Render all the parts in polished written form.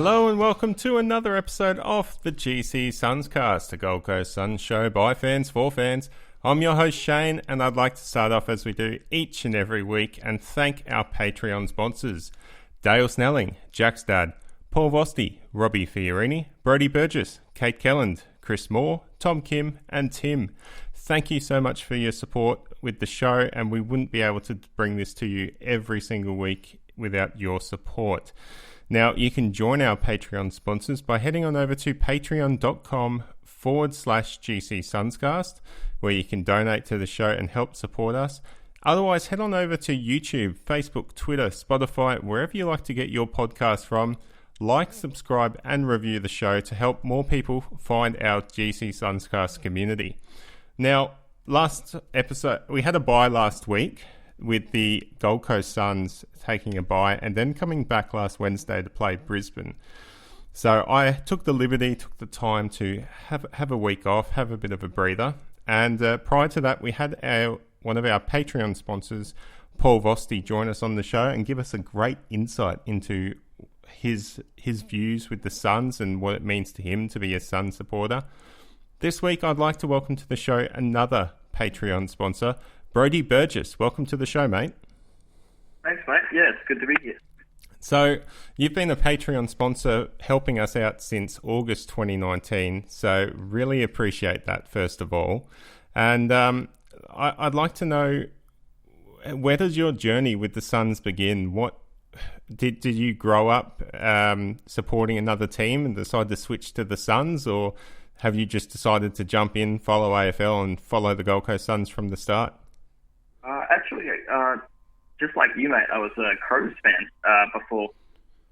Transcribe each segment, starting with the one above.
Hello and welcome to another episode of the GCSUNScast, a Gold Coast Suns show by fans for fans. I'm your host Shane, and I'd like to start off as we do each and every week and thank our Patreon sponsors: Dale Snelling, Jack's dad, Paul Vosti, Robbie Fiorini, Brodie Burgess, Kate Kelland, Chris Moore, Tom Kim and Tim. Thank you so much for your support with the show, and we wouldn't be able to bring this to you every single week without your support. Now, you can join our Patreon sponsors by heading on over to patreon.com/GCSUNScast, where you can donate to the show and help support us. Otherwise, head on over to YouTube, Facebook, Twitter, Spotify, wherever you like to get your podcast from. Like, subscribe, and review the show to help more people find our GCSUNScast community. Now, last episode, we had a bye last week, with the Gold Coast Suns taking a bye and then coming back last Wednesday to play Brisbane. So I took the time to have a week off, have a bit of a breather. And prior to that, we had one of our Patreon sponsors, Paul Vosti, join us on the show and give us a great insight into his views with the Suns and what it means to him to be a Suns supporter. This week, I'd like to welcome to the show another Patreon sponsor, Brodie Burgess. Welcome to the show, mate. Thanks, mate. Yeah, it's good to be here. So, you've been a Patreon sponsor helping us out since August 2019, so really appreciate that, first of all. And I'd like to know, where does your journey with the Suns begin? What did you grow up supporting another team and decide to switch to the Suns, or have you just decided to jump in, follow AFL and follow the Gold Coast Suns from the start? Just like you, mate, I was a Crows fan before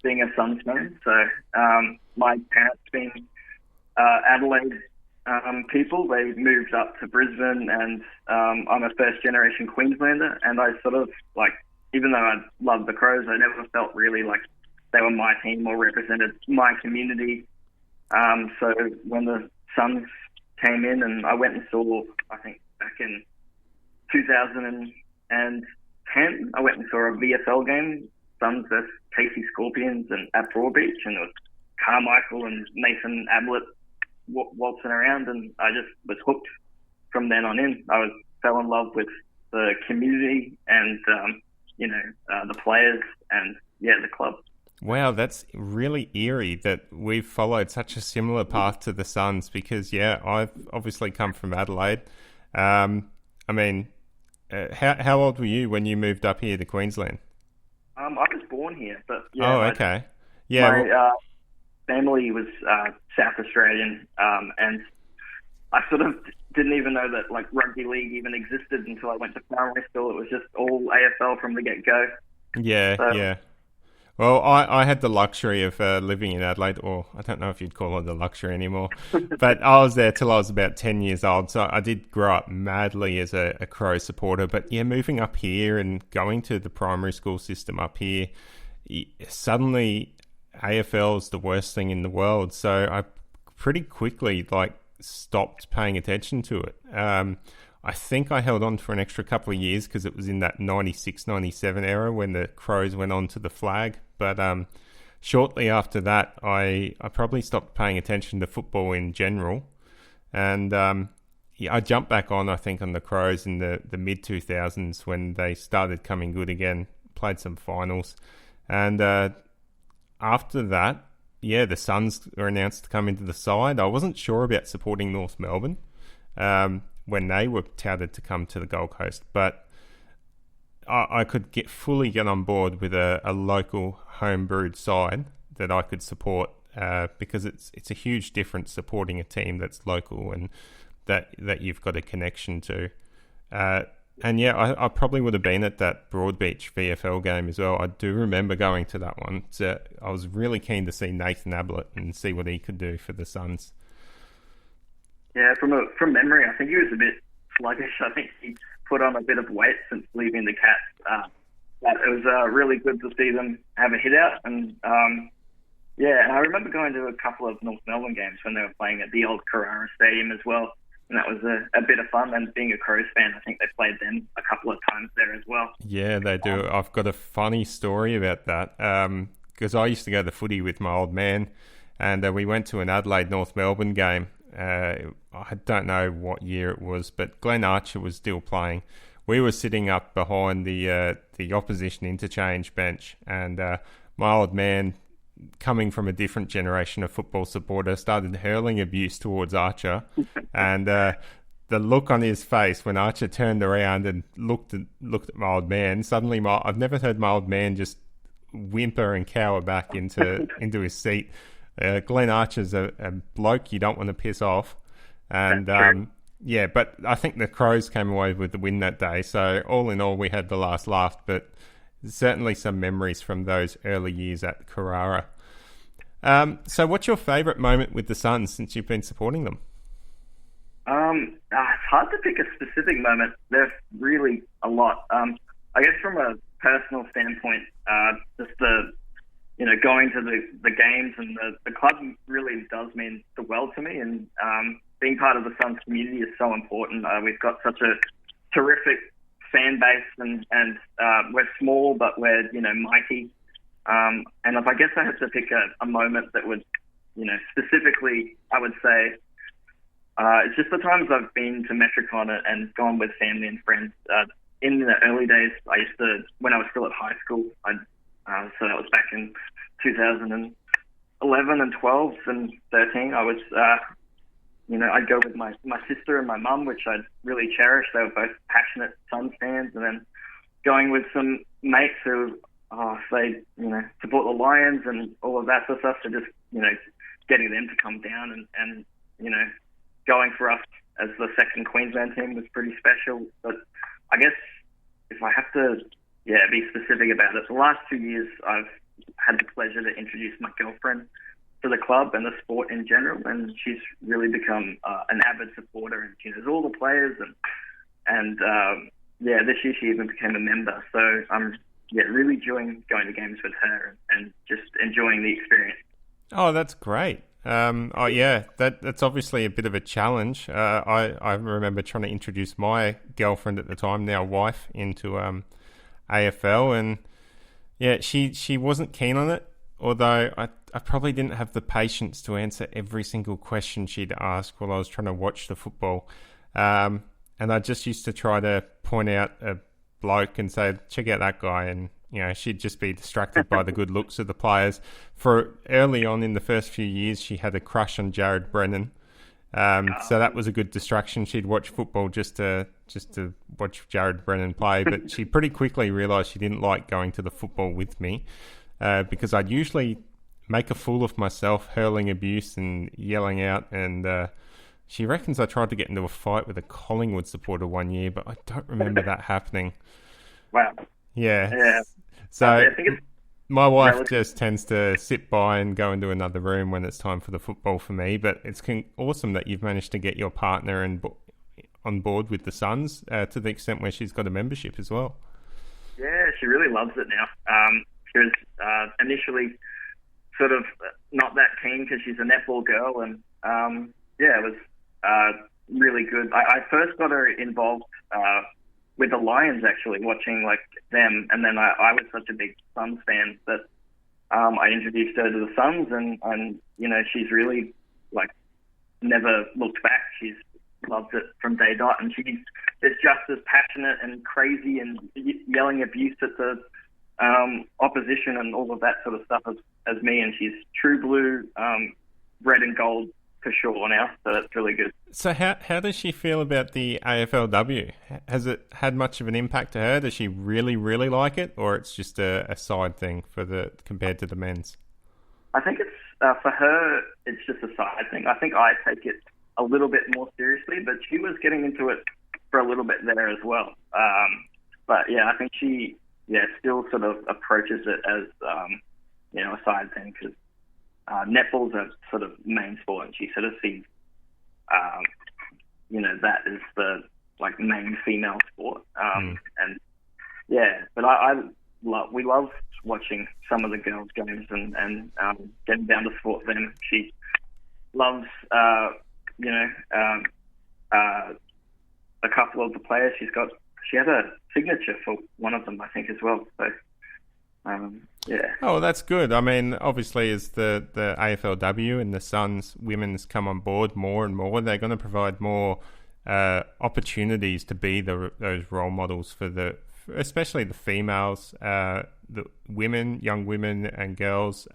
being a Suns fan. So my parents being Adelaide people, they moved up to Brisbane, and I'm a first-generation Queenslander, and I sort of, like, even though I loved the Crows, I never felt really like they were my team or represented my community. So when the Suns came in, and I went and saw, I think back in 2010, I went and saw a VFL game, Suns vs Casey Scorpions, and at Broadbeach, and it was Carmichael and Nathan Ablett waltzing around, and I just was hooked from then on in. I fell in love with the community and the players and the club. Wow, that's really eerie that we've followed such a similar path to the Suns, because I've obviously come from Adelaide. How old were you when you moved up here to Queensland? I was born here, but okay. My family was South Australian, and I sort of didn't even know that like rugby league even existed until I went to primary school. It was just all AFL from the get-go. Yeah. Well, I had the luxury of living in Adelaide, or I don't know if you'd call it a luxury anymore, but I was there till I was about 10 years old, so I did grow up madly as a Crow supporter. But moving up here and going to the primary school system up here, suddenly AFL is the worst thing in the world, so I pretty quickly stopped paying attention to it. I think I held on for an extra couple of years because it was in that 96-97 era when the Crows went on to the flag. But shortly after that, I probably stopped paying attention to football in general. And I jumped back on, I think, on the Crows in the mid-2000s when they started coming good again, played some finals. And after that, the Suns were announced to come into the side. I wasn't sure about supporting North Melbourne when they were touted to come to the Gold Coast, but I could fully get on board with a local home-brewed side that I could support because it's a huge difference supporting a team that's local and that you've got a connection to. I probably would have been at that Broadbeach VFL game as well. I do remember going to that one. So I was really keen to see Nathan Ablett and see what he could do for the Suns. Yeah, from memory, I think he was a bit sluggish. I think he put on a bit of weight since leaving the Cats. But it was really good to see them have a hit out. And and I remember going to a couple of North Melbourne games when they were playing at the old Carrara Stadium as well. And that was a bit of fun. And being a Crows fan, I think they played them a couple of times there as well. Yeah, they do. I've got a funny story about that. because I used to go to footy with my old man, and we went to an Adelaide North Melbourne game. I don't know what year it was, but Glenn Archer was still playing. We were sitting up behind the opposition interchange bench, and my old man, coming from a different generation of football supporter, started hurling abuse towards Archer, and the look on his face when Archer turned around and looked at my old man, suddenly I've never heard my old man just whimper and cower back into his seat. Glenn Archer's a bloke you don't want to piss off, and but I think the Crows came away with the win that day. So all in all, we had the last laugh, but certainly some memories from those early years at Carrara. So what's your favourite moment with the Suns since you've been supporting them? It's hard to pick a specific moment. There's really a lot. I guess from a personal standpoint, just going to the games and the club really does mean the world to me, and being part of the Suns community is so important. We've got such a terrific fan base, and we're small, but we're mighty. And if I guess I had to pick a moment that would, specifically, I would say it's just the times I've been to Metricon and gone with family and friends. In the early days, I used to, when I was still at high school, so that was back in 2011 and 12 and 13, I was, I'd go with my sister and my mum, which I'd really cherish. They were both passionate Suns fans, and then going with some mates who, support the Lions and all of that sort of stuff. So just, getting them to come down and going for us as the second Queensland team was pretty special. But I guess if I have to, be specific about it, the last 2 years I've had the pleasure to introduce my girlfriend to the club and the sport in general, and she's really become an avid supporter, and she knows all the players, and this year she even became a member. So I'm really enjoying going to games with her and just enjoying the experience. Oh, that's great. That's obviously a bit of a challenge. I remember trying to introduce my girlfriend at the time, now wife, into AFL, and she wasn't keen on it, although I probably didn't have the patience to answer every single question she'd ask while I was trying to watch the football. And I just used to try to point out a bloke and say, check out that guy, and she'd just be distracted by the good looks of the players. For early on in the first few years, she had a crush on Jared Brennan. So that was a good distraction. She'd watch football just to watch Jared Brennan play, but she pretty quickly realised she didn't like going to the football with me, because I'd usually make a fool of myself, hurling abuse and yelling out, and she reckons I tried to get into a fight with a Collingwood supporter one year, but I don't remember that happening. Wow. Yeah. So I think it's my wife just tends to sit by and go into another room when it's time for the football for me, but it's awesome that you've managed to get your partner on board with the Suns to the extent where she's got a membership as well. Yeah, she really loves it now. She was initially sort of not that keen because she's a netball girl, and it was really good. I first got her involved with the Lions, actually, watching them, and then I was such a big Suns fan that I introduced her to the Suns, and she's really never looked back. She's loved it from day dot, and she's just as passionate and crazy and yelling abuse at the opposition and all of that sort of stuff as me, and she's true blue, red and gold for sure now, so that's really good. So how does she feel about the AFLW? Has it had much of an impact to her? Does she really, really like it, or it's just a side thing compared to the men's? I think it's for her, it's just a side thing. I think I take it a little bit more seriously, but she was getting into it for a little bit there as well. But I think she still sort of approaches it as a side thing, because netball's a sort of main sport, and she sort of sees that is the main female sport. But we love watching some of the girls' games and getting down to support them. She loves a couple of the players. She had a signature for one of them, I think, as well. So Yeah. Oh, that's good. I mean, obviously, as the AFLW and the Suns women's come on board more and more, they're going to provide more opportunities to be those role models for especially the females, the women, young women and girls.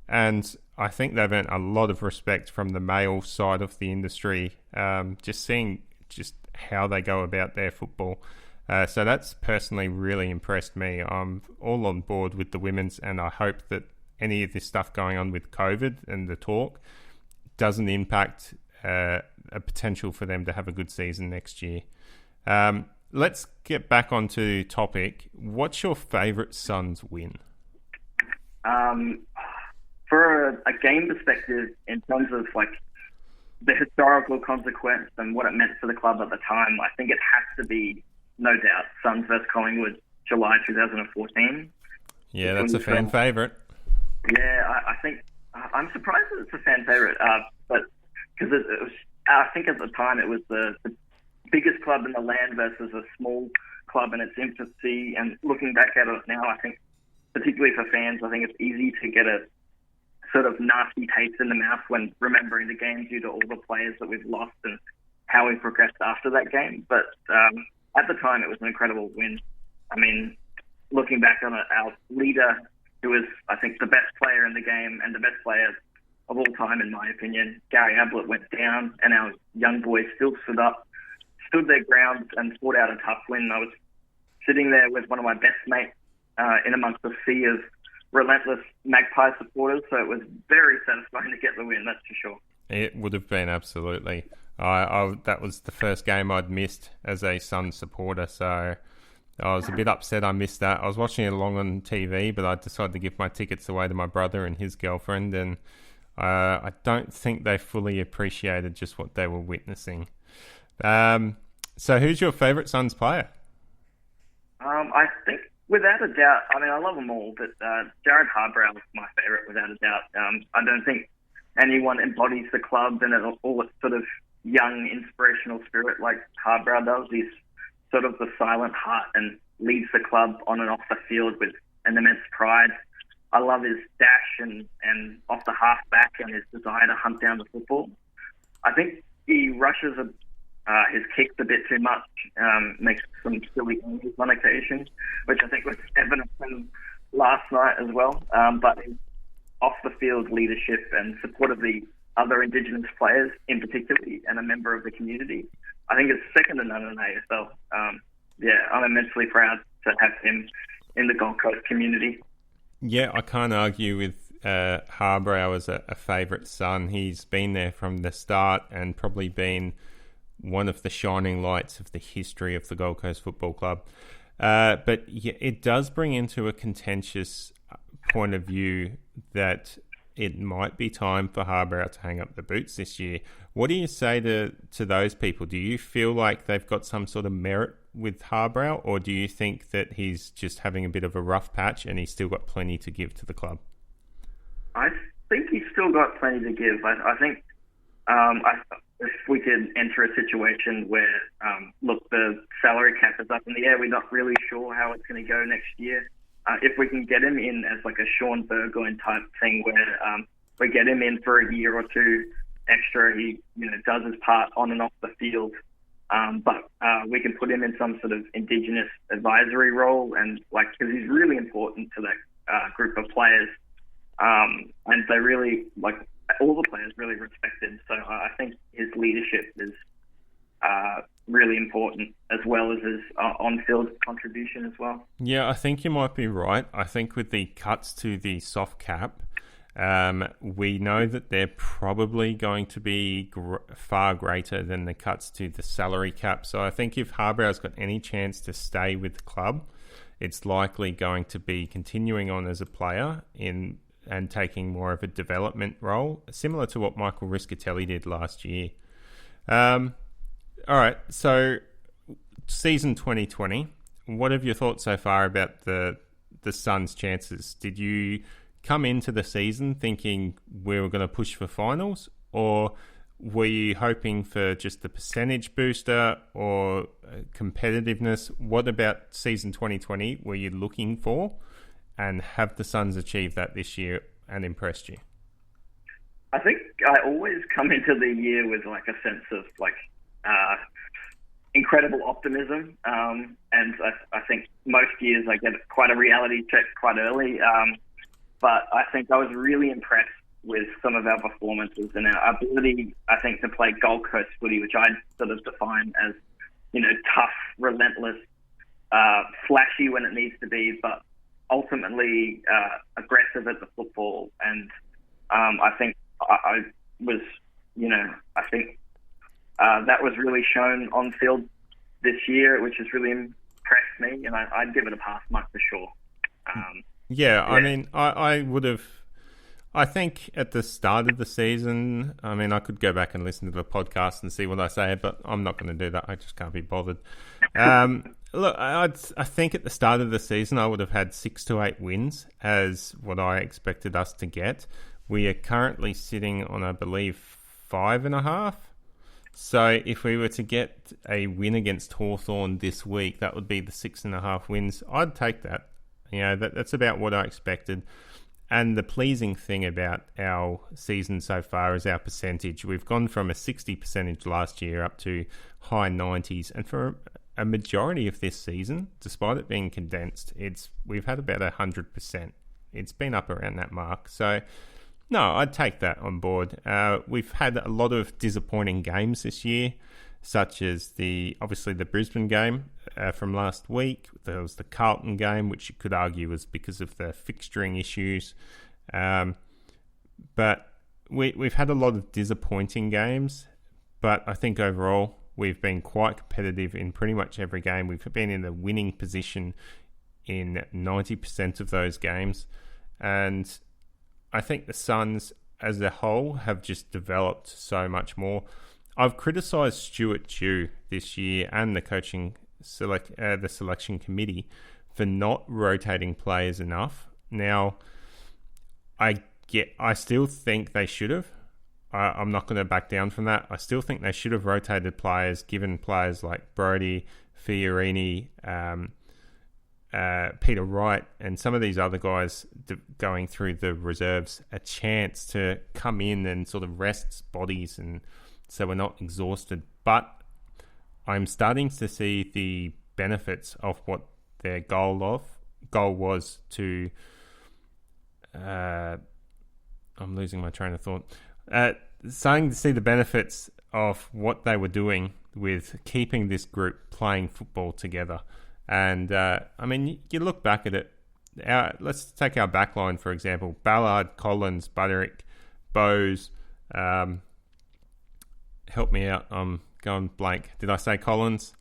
And I think they've earned a lot of respect from the male side of the industry, just seeing just how they go about their football. So that's personally really impressed me. I'm all on board with the women's, and I hope that any of this stuff going on with COVID and the talk doesn't impact a potential for them to have a good season next year. Let's get back onto topic. What's your favourite Suns win? For a game perspective, in terms of like the historical consequence and what it meant for the club at the time, I think it has to be, no doubt, Suns vs Collingwood, July 2014. Yeah, that's a fan favourite. Yeah, I think I'm surprised that it's a fan favourite, but because it was, I think at the time it was the biggest club in the land versus a small club in its infancy. And looking back at it now, I think, particularly for fans, I think it's easy to get a sort of nasty taste in the mouth when remembering the game due to all the players that we've lost and how we progressed after that game. But at the time, it was an incredible win. I mean, looking back on it, our leader, who was, I think, the best player in the game and the best player of all time, in my opinion, Gary Ablett, went down, and our young boys still stood their ground and fought out a tough win. I was sitting there with one of my best mates in amongst a sea of relentless Magpie supporters, so it was very satisfying to get the win, that's for sure. It would have been, absolutely. That was the first game I'd missed as a Suns supporter, so I was a bit upset I missed that. I was watching it along on TV, but I decided to give my tickets away to my brother and his girlfriend, and I don't think they fully appreciated just what they were witnessing. So who's your favourite Suns player? I think, without a doubt, I mean, I love them all, but Jared Harbrow is my favourite, without a doubt. I don't think anyone embodies the club and all its sort of young, inspirational spirit like Harbrow does. He's sort of the silent heart and leads the club on and off the field with an immense pride. I love his dash and off the half-back and his desire to hunt down the football. I think he rushes his kicks a bit too much, makes some silly angles on occasion, which I think was evident from last night as well. But his off-the-field leadership and support of the other Indigenous players in particular, and a member of the community, I think it's second to none in AFL. I'm immensely proud to have him in the Gold Coast community. Yeah, I can't argue with Harbrow as a favourite son. He's been there from the start and probably been one of the shining lights of the history of the Gold Coast Football Club. But yeah, it does bring into a contentious point of view that it might be time for Harbrow to hang up the boots this year. What do you say to those people? Do you feel like they've got some sort of merit with Harbrow, or do you think that he's just having a bit of a rough patch and he's still got plenty to give to the club? I think he's still got plenty to give. I think if we could enter a situation where, the salary cap is up in the air, we're not really sure how it's going to go next year. If we can get him in as like a Sean Burgoyne type thing where we get him in for a year or two extra, he does his part on and off the field, but we can put him in some sort of Indigenous advisory role, and because he's really important to that group of players, and they really all the players really respect him. So I think his leadership is really important, as well as his on-field contribution as well. Yeah, I think you might be right. I think with the cuts to the soft cap, we know that they're probably going to be far greater than the cuts to the salary cap. So I think if Harbrow's got any chance to stay with the club, it's likely going to be continuing on as a player and taking more of a development role, similar to what Michael Riscatelli did last year. All right, so season 2020, what have your thoughts so far about the Suns' chances? Did you come into the season thinking we were going to push for finals, or were you hoping for just the percentage booster or competitiveness? What about season 2020 were you looking for? and have the Suns achieved that this year and impressed you? I think I always come into the year with like a sense of like incredible optimism, and I think most years I get quite a reality check quite early. But I think I was really impressed with some of our performances and our ability, I think, to play Gold Coast footy, which I sort of define as, tough, relentless, flashy when it needs to be, but ultimately aggressive at the football. And I think I was, I think that was really shown on field this year, which has really impressed me, and I'd give it a pass mark for sure. I mean, I would have. I think at the start of the season, I mean, I could go back and listen to the podcast and see what I say, but I'm not going to do that. I just can't be bothered. Look, I think at the start of the season, I would have had 6 to 8 wins as what I expected us to get. We are currently sitting on, I believe, 5.5. So if we were to get a win against Hawthorn this week, that would be the 6.5 wins. I'd take that. That's about what I expected. And the pleasing thing about our season so far is our percentage. We've gone from a 60 percentage last year up to high 90s. And for a majority of this season, despite it being condensed, we've had about 100%. It's been up around that mark. So, no, I'd take that on board. We've had a lot of disappointing games this year, such as obviously the Brisbane game from last week. There was the Carlton game, which you could argue was because of the fixturing issues. But we've had a lot of disappointing games. But I think overall we've been quite competitive in pretty much every game. We've been in a winning position in 90% of those games. And I think the Suns as a whole have just developed so much more. I've criticised Stuart Dew this year and the coaching the selection committee for not rotating players enough. Now, I still think they should have. I'm not going to back down from that. I still think they should have rotated players, given players like Brodie, Fiorini, Peter Wright, and some of these other guys going through the reserves a chance to come in and sort of rest bodies, and so we're not exhausted. But I'm starting to see the benefits of what their goal was to. I'm losing my train of thought. Starting to see the benefits of what they were doing with keeping this group playing football together. And, I mean, you look back at it. Let's take our backline, for example. Ballard, Collins, Butterick, Bowes. Help me out. I'm going blank. Did I say Collins?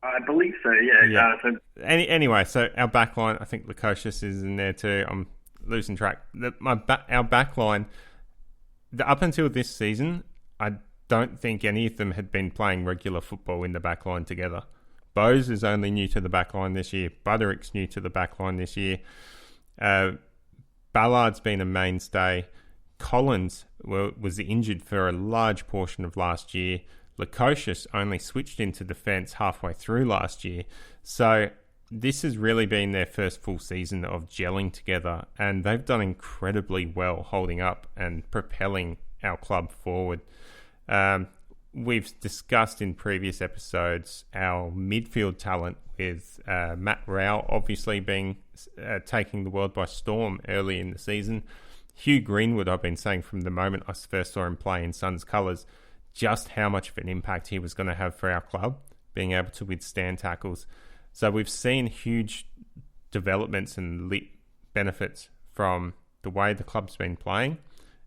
I believe so, yeah. Anyway, so our backline, I think Lukosius is in there too. I'm losing track. Our backline, up until this season, I don't think any of them had been playing regular football in the backline together. Bowes is only new to the backline this year. Butterick's new to the backline this year. Ballard's been a mainstay. Collins was injured for a large portion of last year. Lukosius only switched into defence halfway through last year. So this has really been their first full season of gelling together, and they've done incredibly well holding up and propelling our club forward. We've discussed in previous episodes our midfield talent with Matt Rao obviously taking the world by storm early in the season. Hugh Greenwood, I've been saying from the moment I first saw him play in Suns colours, just how much of an impact he was going to have for our club, being able to withstand tackles. So we've seen huge developments and benefits from the way the club's been playing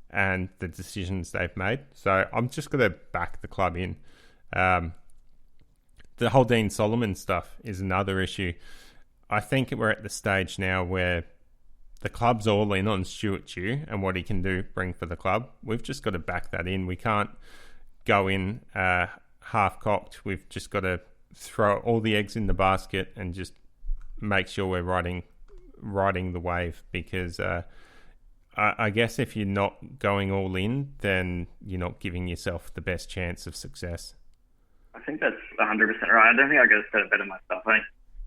and the decisions they've made. So I'm just going to back the club in. The whole Dean Solomon stuff is another issue. I think we're at the stage now where the club's all in on Stuart Dew and what he can bring for the club. We've just got to back that in. We can't go in half-cocked. We've just got to throw all the eggs in the basket and just make sure we're riding the wave, because I guess if you're not going all in, then you're not giving yourself the best chance of success. I think that's 100% right. I don't think I could have said it better myself. I think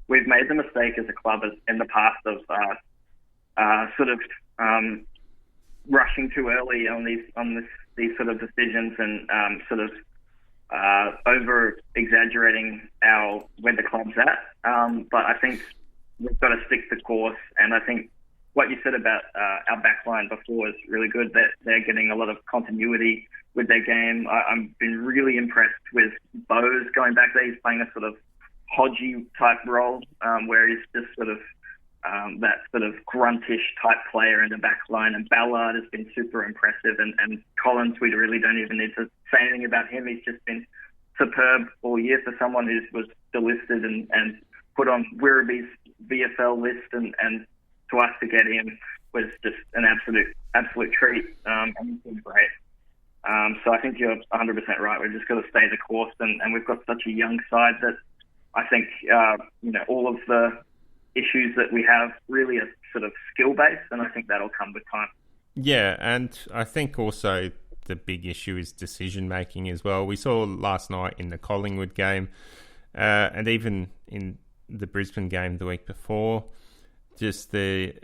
we've made the mistake as a club in the past of sort of rushing too early on these sort of decisions and sort of over exaggerating where the club's at. But I think we've got to stick to course, and I think what you said about our backline before is really good, that they're getting a lot of continuity with their game. I've been really impressed with Bose going back there. He's playing a sort of Hodgie type role, where he's just sort of that sort of gruntish type player in the back line. And Ballard has been super impressive. And Collins, we really don't even need to say anything about him. He's just been superb all year for someone who was delisted and put on Wirraby's VFL list. And to us to get him was just an absolute treat. And he's been great. So I think you're 100% right. We've just got to stay the course. And we've got such a young side that I think, all of the issues that we have really are sort of skill-based, and I think that'll come with time. Yeah, and I think also the big issue is decision-making as well. We saw last night in the Collingwood game, and even in the Brisbane game the week before, just the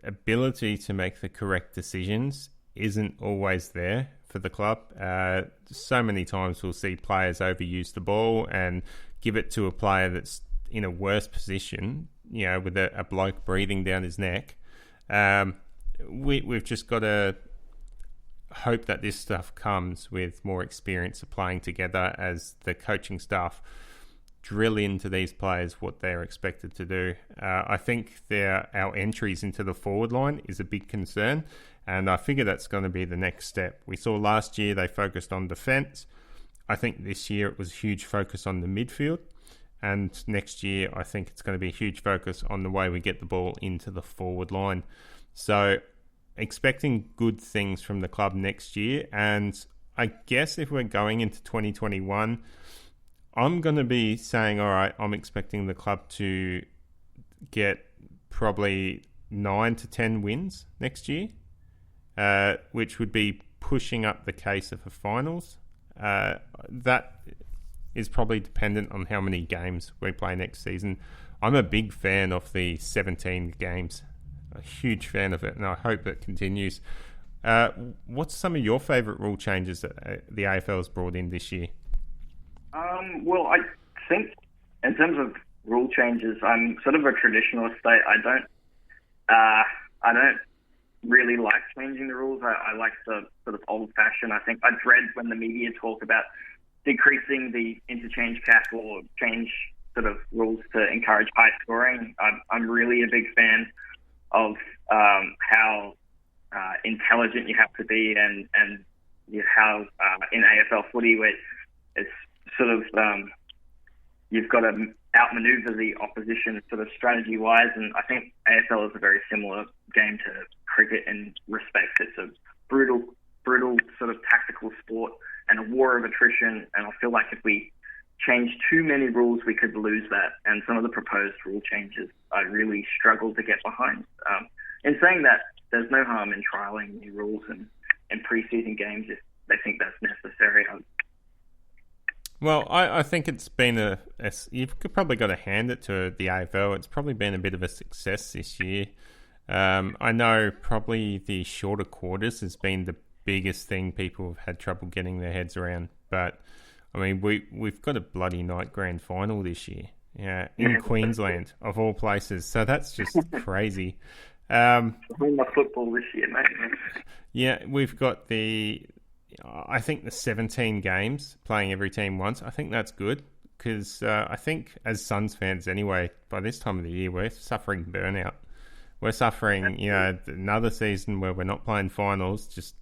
ability to make the correct decisions isn't always there for the club. So many times we'll see players overuse the ball and give it to a player that's in a worse position, with a bloke breathing down his neck. We've just got to hope that this stuff comes with more experience of playing together as the coaching staff drill into these players what they're expected to do. I think our entries into the forward line is a big concern, and I figure that's going to be the next step. We saw last year they focused on defence. I think this year it was a huge focus on the midfield. And next year, I think it's going to be a huge focus on the way we get the ball into the forward line. So expecting good things from the club next year. And I guess if we're going into 2021, I'm going to be saying, all right, I'm expecting the club to get probably 9 to 10 wins next year, which would be pushing up the case of a finals. That is probably dependent on how many games we play next season. I'm a big fan of the 17 games, a huge fan of it, and I hope it continues. What's some of your favourite rule changes that the AFL has brought in this year? Well, I think in terms of rule changes, I'm sort of a traditionalist. I don't really like changing the rules. I like the sort of old-fashioned. I think I dread when the media talk about decreasing the interchange cap or change sort of rules to encourage high scoring. I'm really a big fan of how intelligent you have to be and how in AFL footy where it's sort of you've got to outmaneuver the opposition sort of strategy-wise, and I think AFL is a very similar game to cricket in respect. It's a brutal sort of tactical sport and a war of attrition, and I feel like if we change too many rules, we could lose that. And some of the proposed rule changes I really struggle to get behind. In saying that, there's no harm in trialling new rules in pre-season games if they think that's necessary. Well, I think it's been you've probably got to hand it to the AFL. It's probably been a bit of a success this year. I know probably the shorter quarters has been the biggest thing people have had trouble getting their heads around. But, I mean, we've got a bloody night grand final this year in Queensland, of all places. So that's just crazy. My football this year, mate. Yeah, we've got I think the 17 games, playing every team once. I think that's good because I think as Suns fans anyway, by this time of the year, we're suffering burnout. We're suffering, another season where we're not playing finals, just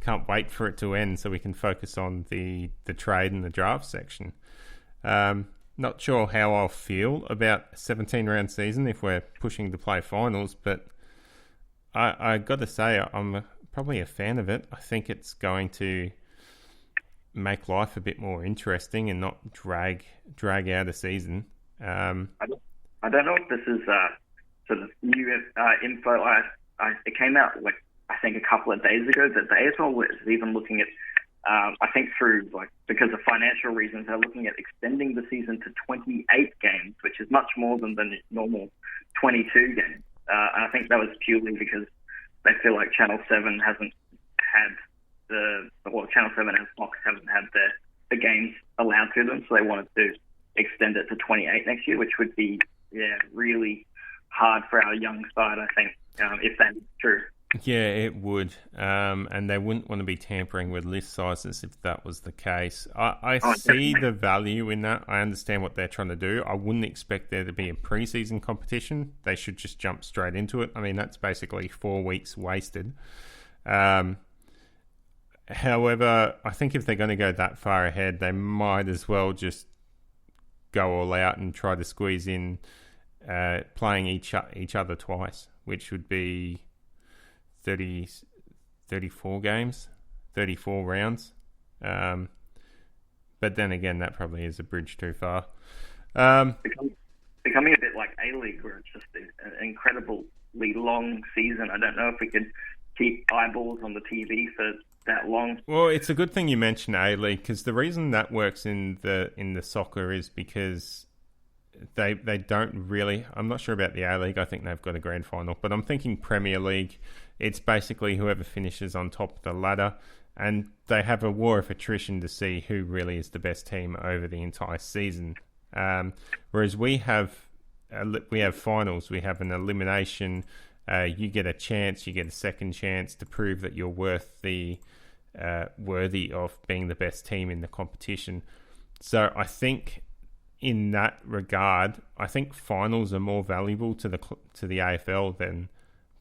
can't wait for it to end so we can focus on the trade and the draft section. Not sure how I'll feel about a 17-round season if we're pushing to play finals, but I got to say I'm probably a fan of it. I think it's going to make life a bit more interesting and not drag out a season. I don't know if this is sort of new info. It came out I think a couple of days ago that the AFL was even looking at, I think through because of financial reasons, they're looking at extending the season to 28 games, which is much more than the normal 22 games. And I think that was purely because they feel like Channel 7 hasn't had Channel 7 and Fox haven't had the games allowed to them, so they wanted to extend it to 28 next year, which would be really hard for our young side, I think, if that's true. Yeah, it would. And they wouldn't want to be tampering with list sizes if that was the case. I see the value in that. I understand what they're trying to do. I wouldn't expect there to be a preseason competition. They should just jump straight into it. I mean, that's basically 4 weeks wasted. However, I think if they're going to go that far ahead, they might as well just go all out and try to squeeze in playing each other twice, which would be 34 games, 34 rounds. But then again, that probably is a bridge too far. Becoming a bit like A-League, where it's just an incredibly long season. I don't know if we could keep eyeballs on the TV for that long. Well, it's a good thing you mentioned A-League, because the reason that works in the soccer is because they don't really... I'm not sure about the A-League. I think they've got a grand final. But I'm thinking Premier League. It's basically whoever finishes on top of the ladder. And they have a war of attrition to see who really is the best team over the entire season. Whereas we have finals. We have an elimination. You get a chance. You get a second chance to prove that you're worthy of being the best team in the competition. So I think... in that regard, I think finals are more valuable to the AFL than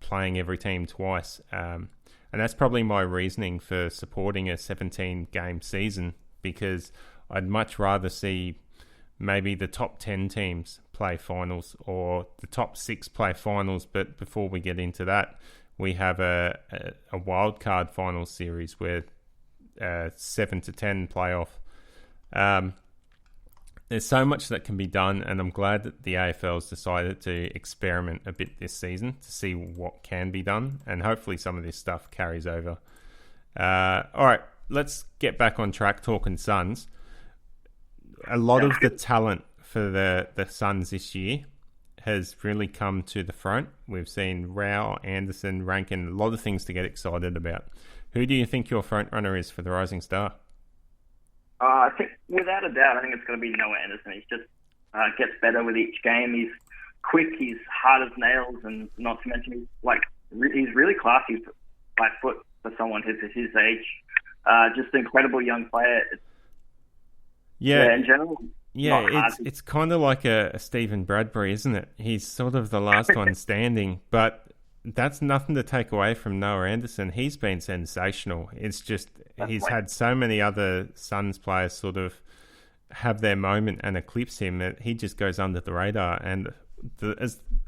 playing every team twice. And that's probably my reasoning for supporting a 17-game season, because I'd much rather see maybe the top 10 teams play finals or the top 6 play finals. But before we get into that, we have a wildcard final series where 7 to 10 playoff. There's so much that can be done, and I'm glad that the AFL's decided to experiment a bit this season to see what can be done, and hopefully some of this stuff carries over. All right, let's get back on track talking Suns. A lot of the talent for the Suns this year has really come to the front. We've seen Rao, Anderson, Rankin, a lot of things to get excited about. Who do you think your front runner is for the Rising Star? I think, without a doubt, I think it's going to be Noah Anderson. He just gets better with each game. He's quick, he's hard as nails, and not to mention he's really classy by foot for someone his age. Just an incredible young player. In general. Yeah, it's kind of like a Stephen Bradbury, isn't it? He's sort of the last one standing, but that's nothing to take away from Noah Anderson. He's been sensational. It's just he's had so many other Suns players sort of have their moment and eclipse him that he just goes under the radar. And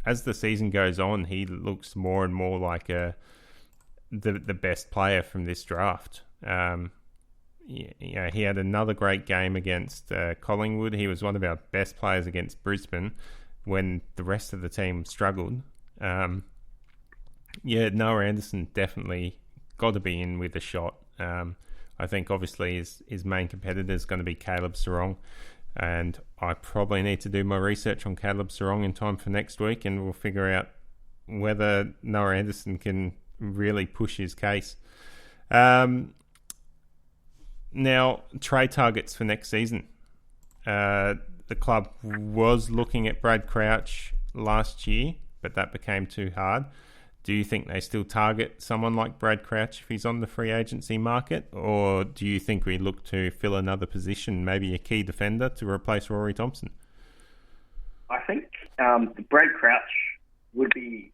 as the season goes on, he looks more and more like the best player from this draft. He had another great game against Collingwood. He was one of our best players against Brisbane when the rest of the team struggled. Noah Anderson definitely got to be in with a shot. I think obviously his main competitor is going to be Caleb Sarong, and I probably need to do my research on Caleb Sarong in time for next week, and we'll figure out whether Noah Anderson can really push his case. Now, trade targets for next season. The club was looking at Brad Crouch last year, but that became too hard. Do you think they still target someone like Brad Crouch if he's on the free agency market? Or do you think we look to fill another position, maybe a key defender to replace Rory Thompson? I think Brad Crouch would be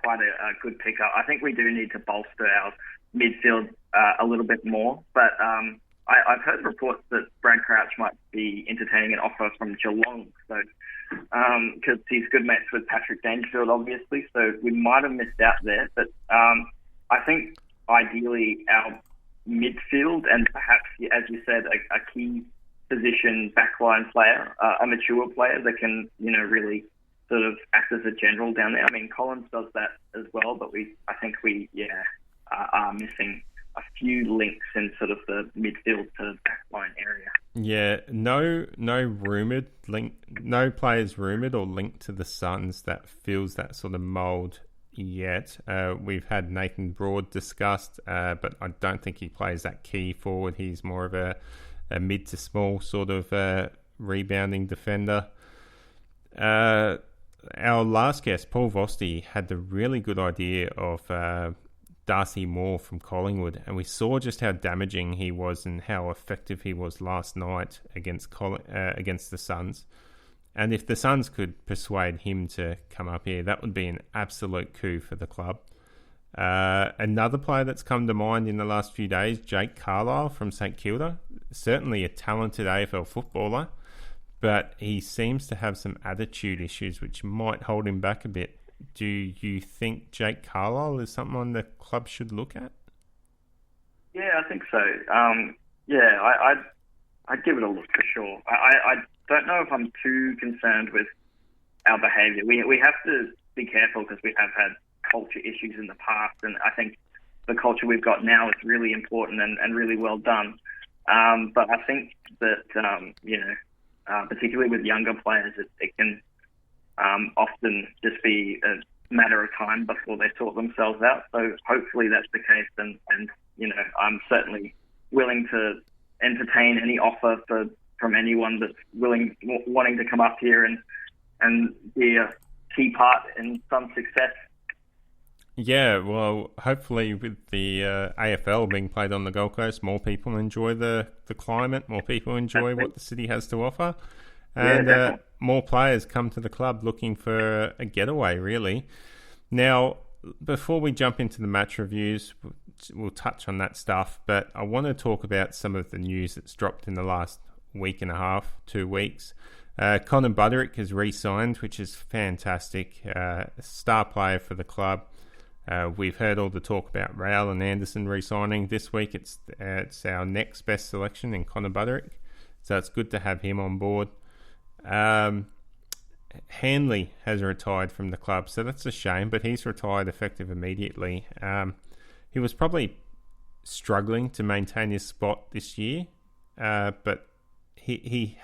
quite a good pickup. I think we do need to bolster our midfield a little bit more. But I've heard reports that Brad Crouch might be entertaining an offer from Geelong. So because he's good mates with Patrick Dangerfield, obviously, so we might have missed out there. But I think ideally our midfield and perhaps, as you said, a key position backline player, a mature player that can, really sort of act as a general down there. I mean, Collins does that as well, but I think we are missing a few links in sort of the midfield to backline area. Yeah, no rumored link, no players rumored or linked to the Suns that fills that sort of mould yet. We've had Nathan Broad discussed, but I don't think he plays that key forward. He's more of a mid to small sort of rebounding defender. Our last guest, Paul Vosti, had the really good idea of Darcy Moore from Collingwood, and we saw just how damaging he was and how effective he was last night against the Suns. And if the Suns could persuade him to come up here, that would be an absolute coup for the club. Another player that's come to mind in the last few days, Jake Carlisle from St Kilda. Certainly a talented AFL footballer, but he seems to have some attitude issues which might hold him back a bit. Do you think Jake Carlisle is someone the club should look at? Yeah, I think so. I'd give it a look for sure. I don't know if I'm too concerned with our behaviour. We have to be careful because we have had culture issues in the past, and I think the culture we've got now is really important and really well done. But I think that, particularly with younger players, it can often just be a matter of time before they sort themselves out. So hopefully that's the case, and I'm certainly willing to entertain any offer from anyone that's wanting to come up here and be a key part in some success. Yeah, well, hopefully with the AFL being played on the Gold Coast, more people enjoy the climate, more people enjoy what the city has to offer, and more players come to the club looking for a getaway, really. Now, before we jump into the match reviews, we'll touch on that stuff, but I want to talk about some of the news that's dropped in the last week and a half, 2 weeks. Connor Buderick has re-signed, which is fantastic. Star player for the club. We've heard all the talk about Rail and Anderson re-signing. This week it's our next best selection in Connor Buderick, so it's good to have him on board. Hanley has retired from the club, so that's a shame, but he's retired effective immediately. He was probably struggling to maintain his spot this year, but he's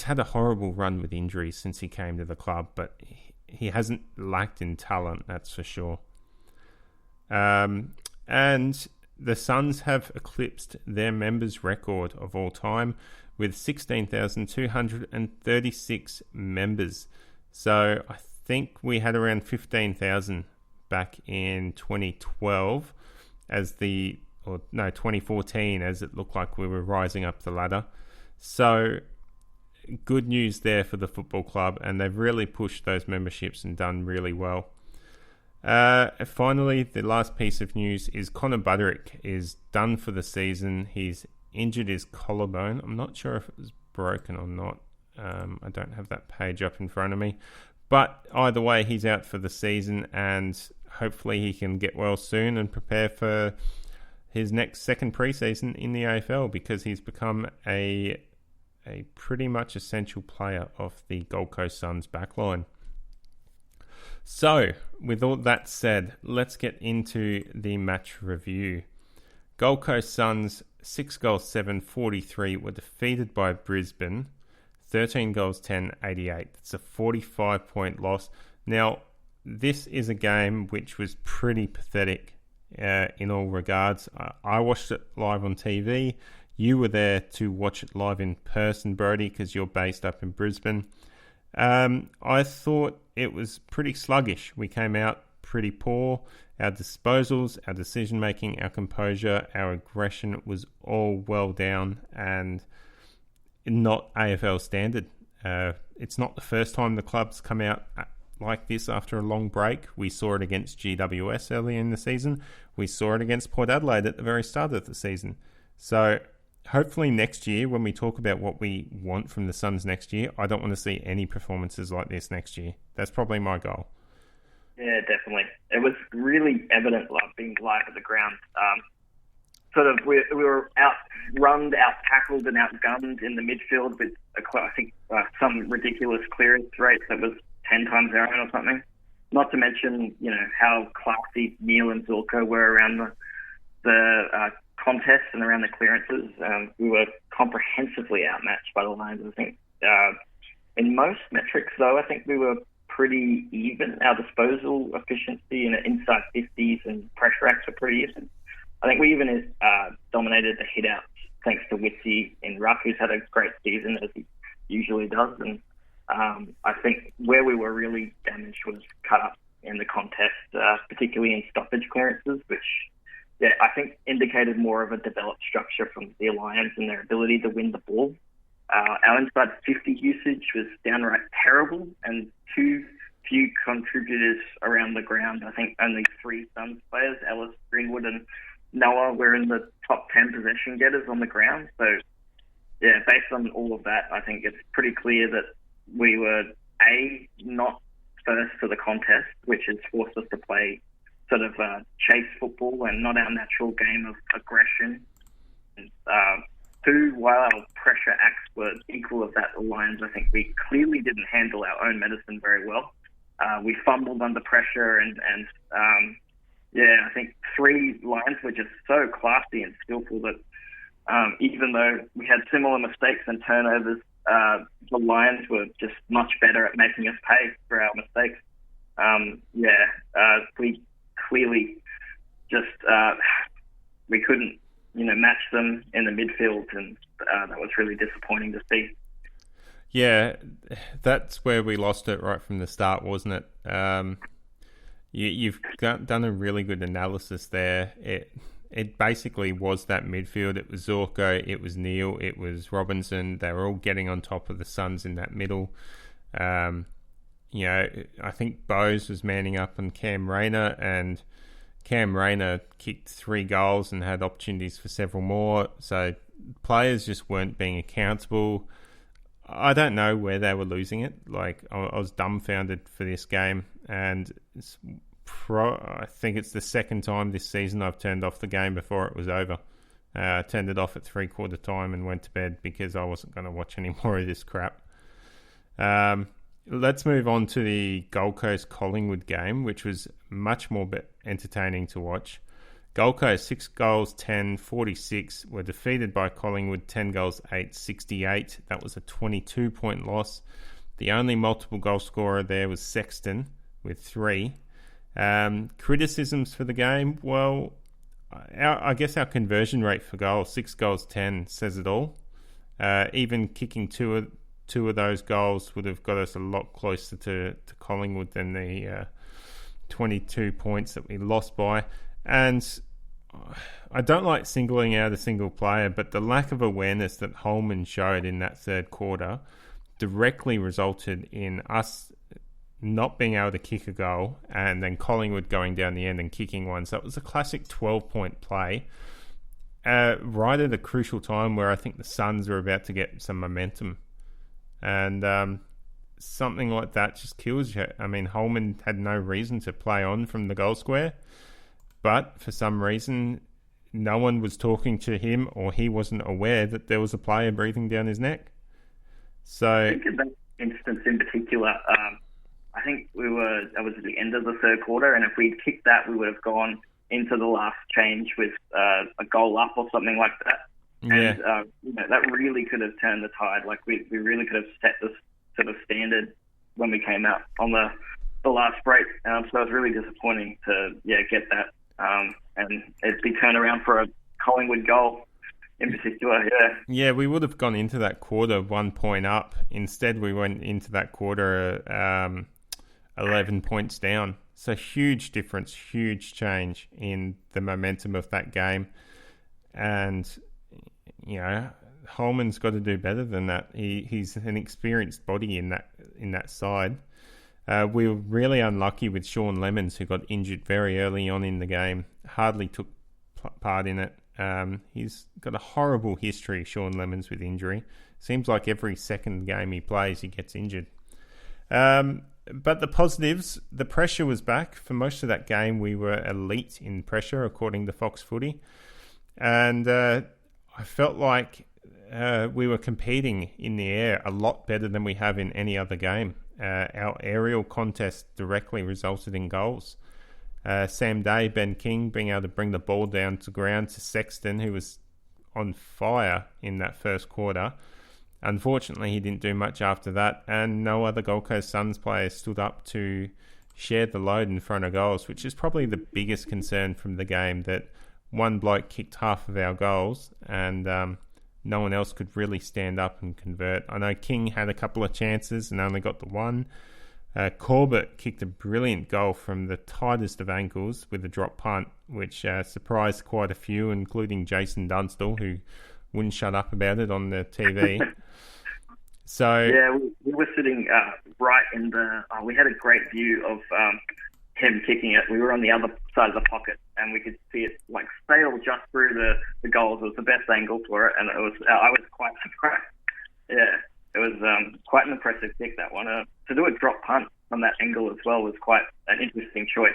had a horrible run with injuries since he came to the club, but he hasn't lacked in talent, that's for sure. And the Suns have eclipsed their members' record of all time with 16,236 members. So I think we had around 15,000 back in 2012 2014, as it looked like we were rising up the ladder. So good news there for the football club, and they've really pushed those memberships and done really well. Finally, the last piece of news is Connor Buderick is done for the season. He's injured his collarbone. I'm not sure if it was broken or not. I don't have that page up in front of me. But either way, he's out for the season, and hopefully he can get well soon and prepare for his next second preseason in the AFL, because he's become a pretty much essential player of the Gold Coast Suns backline. So, with all that said, let's get into the match review. Gold Coast Suns 6-7-43 were defeated by Brisbane 13-10-88. It's a 45-point loss. Now, this is a game which was pretty pathetic in all regards. I watched it live on TV. You were there to watch it live in person, Brodie, because you're based up in Brisbane. I thought it was pretty sluggish. We came out pretty poor. Our disposals, our decision-making, our composure, our aggression was all well down and not AFL standard. It's not the first time the club's come out like this after a long break. We saw it against GWS early in the season. We saw it against Port Adelaide at the very start of the season. So hopefully next year, when we talk about what we want from the Suns next year, I don't want to see any performances like this next year. That's probably my goal. Yeah, definitely. It was really evident, like being live at the ground. We were out-runned, out-tackled and out-gunned in the midfield with, I think, some ridiculous clearance rate that was 10 times our own or something. Not to mention, how classy Neil and Zorko were around the contests and around the clearances. We were comprehensively outmatched by the Lions, I think. In most metrics, though, I think we were pretty even. Our disposal efficiency in inside 50s and pressure acts were pretty even. I think we even dominated the hit-outs thanks to Witsy in ruck, who's had a great season, as he usually does. And I think where we were really damaged was cut up in the contest, particularly in stoppage clearances, which I think indicated more of a developed structure from the Lions and their ability to win the ball. Our inside 50 usage was downright terrible, and too few contributors around the ground. I think only 3 Suns players, Ellis, Greenwood and Noah, were in the top 10 possession getters on the ground. So, based on all of that, I think it's pretty clear that we were, not first to the contest, which has forced us to play sort of chase football and not our natural game of aggression. And, 2, while our pressure acts were equal of that of Lions, I think we clearly didn't handle our own medicine very well. We fumbled under pressure and I think 3 Lions were just so classy and skillful that even though we had similar mistakes and turnovers, the Lions were just much better at making us pay for our mistakes. We clearly just we couldn't, match them in the midfield, and that was really disappointing to see. Yeah, that's where we lost it right from the start, wasn't it? You've done a really good analysis there. It basically was that midfield. It was Zorko, it was Neil, it was Robinson. They were all getting on top of the Suns in that middle. I think Bose was manning up on Cam Rayner, and Cam Rayner kicked 3 goals and had opportunities for several more. So players just weren't being accountable. I don't know where they were losing it. I was dumbfounded for this game, and I think it's the second time this season I've turned off the game before it was over. I turned it off at 3/4 time and went to bed because I wasn't going to watch any more of this crap. Let's move on to the Gold Coast Collingwood game, which was much more entertaining to watch. Gold Coast 6 goals, 10-46, were defeated by Collingwood 10 goals, 8-68. That was a 22-point loss. The only multiple goal scorer there was Sexton with 3. Criticisms for the game, well, I guess our conversion rate for goals, 6 goals, 10, says it all. Even kicking two of those goals would have got us a lot closer to Collingwood than the 22 points that we lost by. And I don't like singling out a single player, but the lack of awareness that Holman showed in that third quarter directly resulted in us not being able to kick a goal, and then Collingwood going down the end and kicking one. So it was a classic 12-point play right at a crucial time where I think the Suns were about to get some momentum. And something like that just kills you. I mean, Holman had no reason to play on from the goal square, but for some reason, no one was talking to him, or he wasn't aware that there was a player breathing down his neck. So I think in that instance in particular, I think that was at the end of the third quarter, and if we'd kicked that, we would have gone into the last change with a goal up or something like that. Yeah. And that really could have turned the tide. We really could have set this sort of standard when we came out on the last break. So it was really disappointing to get that and it'd be turned around for a Collingwood goal in particular. Yeah, we would have gone into that quarter 1 point up. Instead, we went into that quarter 11 points down. So huge difference, huge change in the momentum of that game. And Holman's got to do better than that. He's an experienced body in that side. We were really unlucky with Sean Lemons, who got injured very early on in the game. Hardly took part in it. He's got a horrible history, Sean Lemons, with injury. Seems like every second game he plays, he gets injured. But the positives, the pressure was back. For most of that game, we were elite in pressure, according to Fox Footy. And I felt like we were competing in the air a lot better than we have in any other game. Our aerial contest directly resulted in goals. Sam Day, Ben King being able to bring the ball down to ground to Sexton, who was on fire in that first quarter. Unfortunately, he didn't do much after that, and no other Gold Coast Suns player stood up to share the load in front of goals, which is probably the biggest concern from the game, that one bloke kicked half of our goals and no one else could really stand up and convert. I know King had a couple of chances and only got the one. Corbett kicked a brilliant goal from the tightest of angles with a drop punt, which surprised quite a few, including Jason Dunstall, who wouldn't shut up about it on the TV. So yeah, we were sitting right in the. We had a great view of him kicking it. We were on the other side of the pocket, and we could see it like sail just through the goals. It was the best angle for it, and I was quite surprised. Yeah, it was quite an impressive kick, that one. To do a drop punt from that angle as well was quite an interesting choice.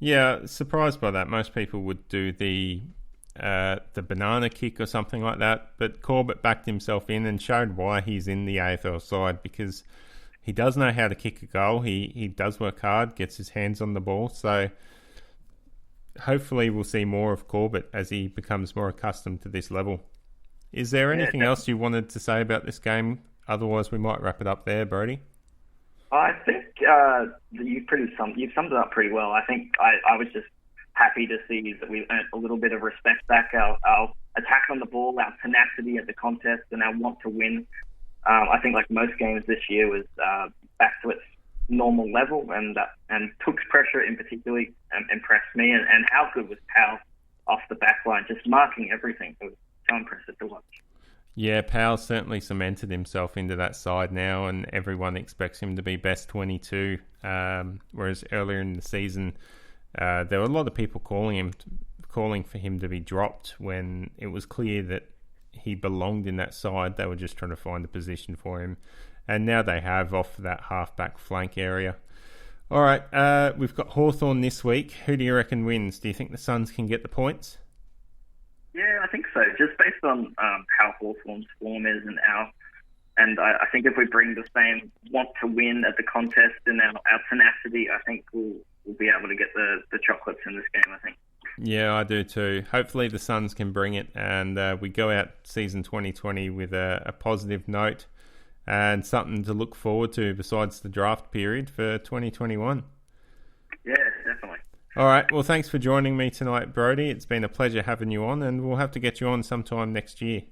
Yeah, surprised by that. Most people would do the banana kick or something like that, but Corbett backed himself in and showed why he's in the AFL side, because he does know how to kick a goal. He does work hard, gets his hands on the ball, so hopefully we'll see more of Corbett as he becomes more accustomed to this level. Is there anything else you wanted to say about this game? Otherwise we might wrap it up there, Brodie. I think you've summed it up pretty well. I think I was just happy to see that we earned a little bit of respect back. Our attack on the ball, our tenacity at the contest, and our want to win. I think, like most games this year, was back to its normal level, and Took's pressure in particular impressed me. And how good was Powell off the back line, just marking everything. It was so impressive to watch. Yeah, Powell certainly cemented himself into that side now, and everyone expects him to be best 22. Whereas earlier in the season, there were a lot of people calling for him to be dropped when it was clear that he belonged in that side. They were just trying to find a position for him, and now they have off that half-back flank area. All right, we've got Hawthorn this week. Who do you reckon wins? Do you think the Suns can get the points? Yeah, I think so. Just based on how Hawthorn's form is and I think if we bring the same want to win at the contest and our tenacity, I think we'll be able to get the chocolates in this game, I think. Yeah, I do too. Hopefully the Suns can bring it, and we go out season 2020 with a positive note and something to look forward to besides the draft period for 2021. Yeah, definitely. All right, well, thanks for joining me tonight, Brodie. It's been a pleasure having you on, and we'll have to get you on sometime next year.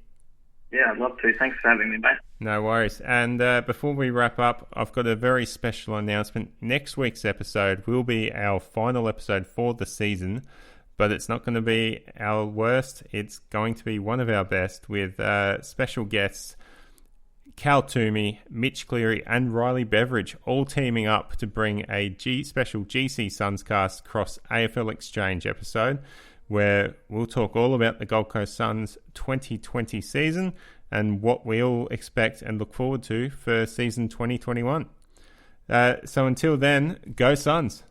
Yeah, I'd love to. Thanks for having me, mate. No worries. And before we wrap up, I've got a very special announcement. Next week's episode will be our final episode for the season, but it's not going to be our worst. It's going to be one of our best, with special guests Cal Toomey, Mitch Cleary and Riley Beveridge all teaming up to bring a special GCSUNScast cross AFL Exchange episode, where we'll talk all about the Gold Coast Suns 2020 season and what we all expect and look forward to for season 2021. So until then, go Suns!